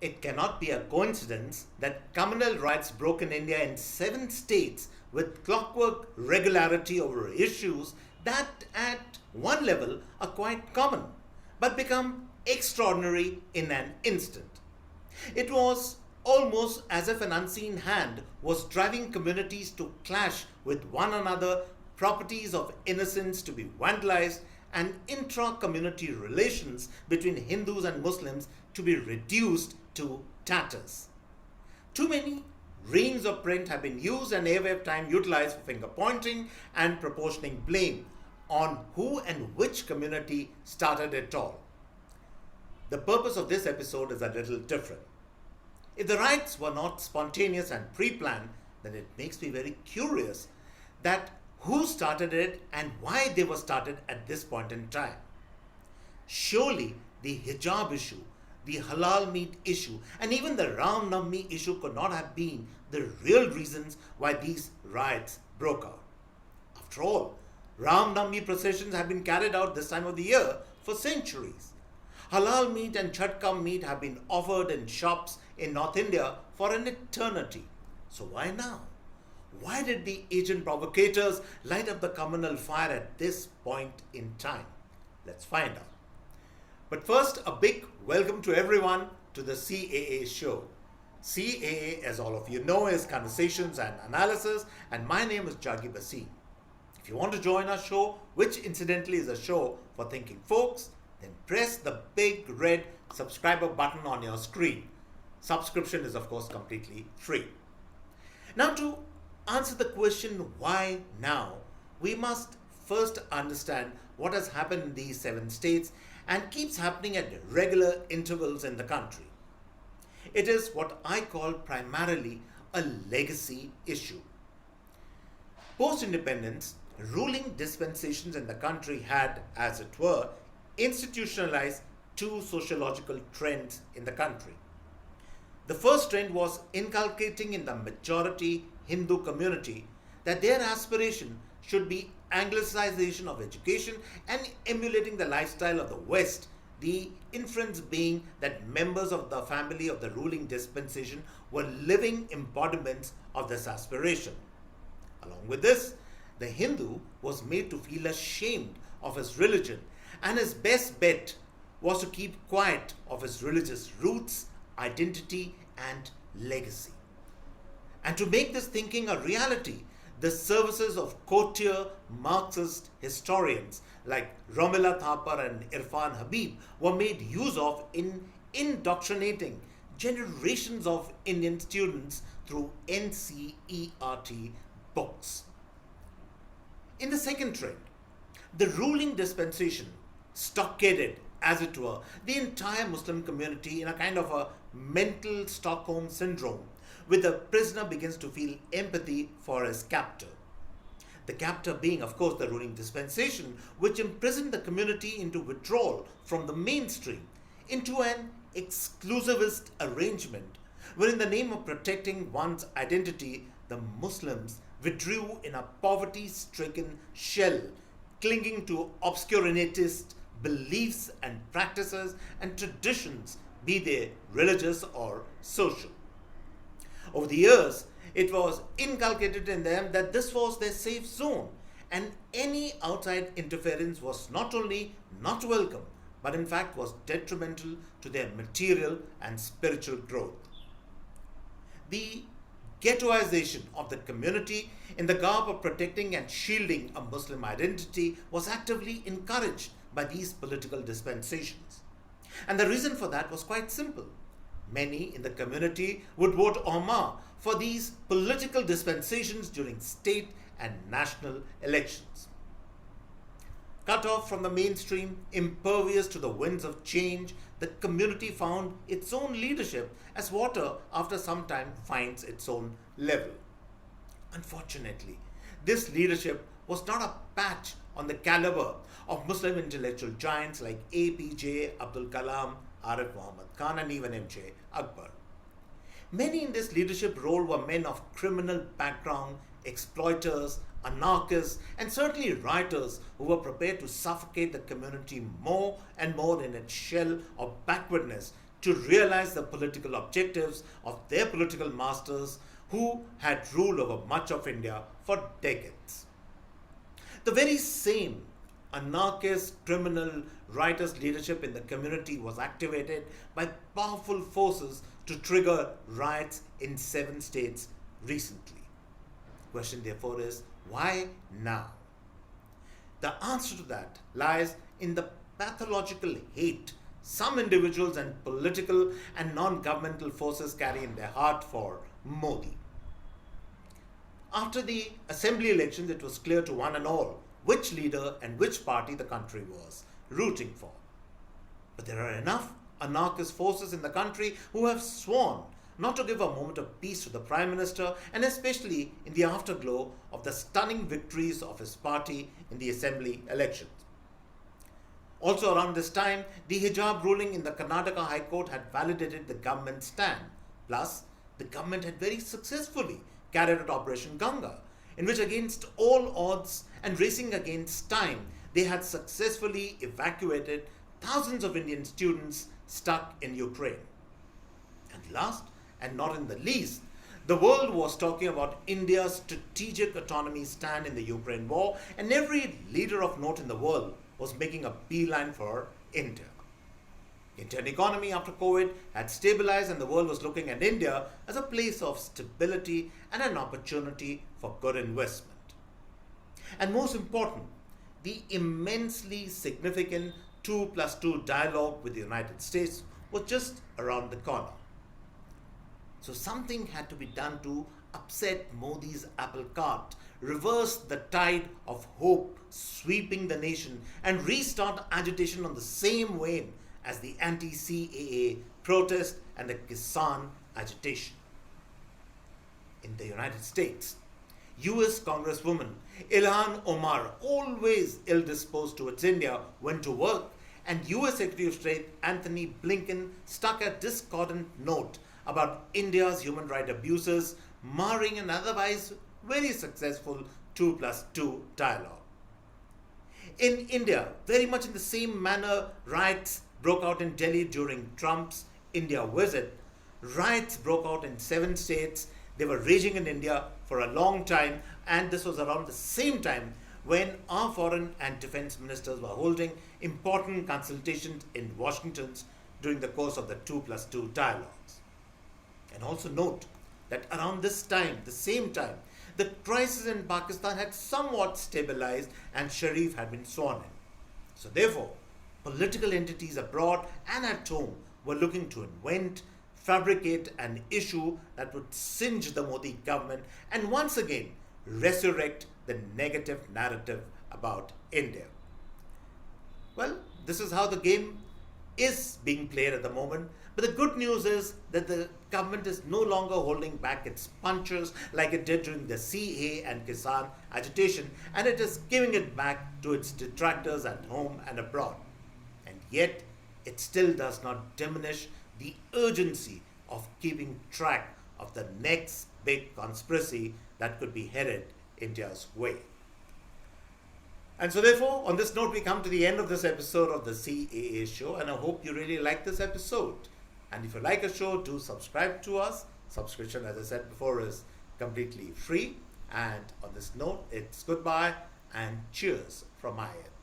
It cannot be a coincidence that communal riots broke in India in 7 states with clockwork regularity over issues that at one level are quite common but become extraordinary in an instant. It was almost as if an unseen hand was driving communities to clash with one another, properties of innocence to be vandalized, and intra community relations between Hindus and Muslims to be reduced to tatters. Too many reams of print have been used and airwave time utilized for finger pointing and proportioning blame on who and which community started it all. The purpose of this episode is a little different. If the riots were not spontaneous and pre planned, then it makes me very curious that who started it and why they were started at this point in time. Surely the hijab issue, the halal meat issue, and even the Ram Navami issue could not have been the real reasons why these riots broke out. After all, Ram Navami processions have been carried out this time of the year for centuries. Halal meat and chatka meat have been offered in shops in North India for an eternity. So why now? Why did the agent provocators light up the communal fire at this point in time? Let's find out. But first, a big welcome to everyone to the CAA show. CAA, as all of you know, is Conversations and Analysis, and my name is Juggi Bhasin. If you want to join our show, which incidentally is a show for thinking folks, then press the big red subscriber button on your screen. Subscription is, of course, completely free. Now, to answer the question why now, we must first understand what has happened in these 7 states and keeps happening at regular intervals in the country. It is what I call primarily a legacy issue. Post-independence, ruling dispensations in the country had, as it were, institutionalized 2 sociological trends in the country. The first trend was inculcating in the majority Hindu community that their aspiration should be Anglicization of education and emulating the lifestyle of the West, the inference being that members of the family of the ruling dispensation were living embodiments of this aspiration. Along with this, the Hindu was made to feel ashamed of his religion, and his best bet was to keep quiet of his religious roots, identity, and legacy. And to make this thinking a reality, the services of courtier Marxist historians like Romila Thapar and Irfan Habib were made use of in indoctrinating generations of Indian students through NCERT books. In the second trend, the ruling dispensation stockaded, as it were, the entire Muslim community in a kind of a mental Stockholm syndrome, where the prisoner begins to feel empathy for his captor. The captor being, of course, the ruling dispensation, which imprisoned the community into withdrawal from the mainstream, into an exclusivist arrangement, where in the name of protecting one's identity, the Muslims withdrew in a poverty-stricken shell, clinging to obscurantist beliefs and practices and traditions, be they religious or social. Over the years, it was inculcated in them that this was their safe zone, and any outside interference was not only not welcome, but in fact was detrimental to their material and spiritual growth. The ghettoization of the community in the garb of protecting and shielding a Muslim identity was actively encouraged by these political dispensations. And the reason for that was quite simple. Many in the community would vote en masse for these political dispensations during state and national elections. Cut off from the mainstream, impervious to the winds of change, the community found its own leadership as water after some time finds its own level. Unfortunately, this leadership was not a patch on the caliber of Muslim intellectual giants like APJ Abdul Kalam, Arif Muhammad Khan, and even MJ Akbar. Many in this leadership role were men of criminal background, exploiters, anarchists, and certainly rioters who were prepared to suffocate the community more and more in its shell of backwardness to realize the political objectives of their political masters who had ruled over much of India for decades. The very same anarchist, criminal, riotous leadership in the community was activated by powerful forces to trigger riots in 7 states recently. The question therefore is, why now? The answer to that lies in the pathological hate some individuals and political and non-governmental forces carry in their heart for Modi. After the assembly elections, it was clear to one and all which leader and which party the country was rooting for. But there are enough anarchist forces in the country who have sworn not to give a moment of peace to the Prime Minister, and especially in the afterglow of the stunning victories of his party in the assembly elections. Also around this time, the hijab ruling in the Karnataka High Court had validated the government's stand. Plus, the government had very successfully carried out Operation Ganga, in which against all odds and racing against time, they had successfully evacuated thousands of Indian students stuck in Ukraine. And last, and not in the least, the world was talking about India's strategic autonomy stand in the Ukraine war, and every leader of note in the world was making a beeline for India. The Indian economy after COVID had stabilized, and the world was looking at India as a place of stability and an opportunity for good investment. And most important, the immensely significant 2+2 dialogue with the United States was just around the corner. So something had to be done to upset Modi's apple cart, reverse the tide of hope sweeping the nation, and restart agitation on the same vein as the anti-CAA protest and the Kisan agitation. In the United States, US Congresswoman Ilhan Omar, always ill-disposed towards India, went to work, and US Secretary of State Anthony Blinken stuck a discordant note about India's human rights abuses, marring an otherwise very successful 2+2 dialogue. In India, very much in the same manner, riots broke out in Delhi during Trump's India visit. Riots broke out in 7 states. They were raging in India for a long time, and this was around the same time when our foreign and defense ministers were holding important consultations in Washington during the course of the 2+2 dialogues. And also note that around this time, the same time, the crisis in Pakistan had somewhat stabilized and Sharif had been sworn in. So therefore, political entities abroad and at home were looking to invent, fabricate an issue that would singe the Modi government and once again resurrect the negative narrative about India. Well, this is how the game is being played at the moment. But the good news is that the government is no longer holding back its punches like it did during the CAA and Kisan agitation, and it is giving it back to its detractors at home and abroad. And yet, it still does not diminish the urgency of keeping track of the next big conspiracy that could be headed India's way. And so therefore, on this note, we come to the end of this episode of the CAA show, and I hope you really like this episode. And if you like a show, do subscribe to us. Subscription, as I said before, is completely free. And on this note, it's goodbye and cheers from my end.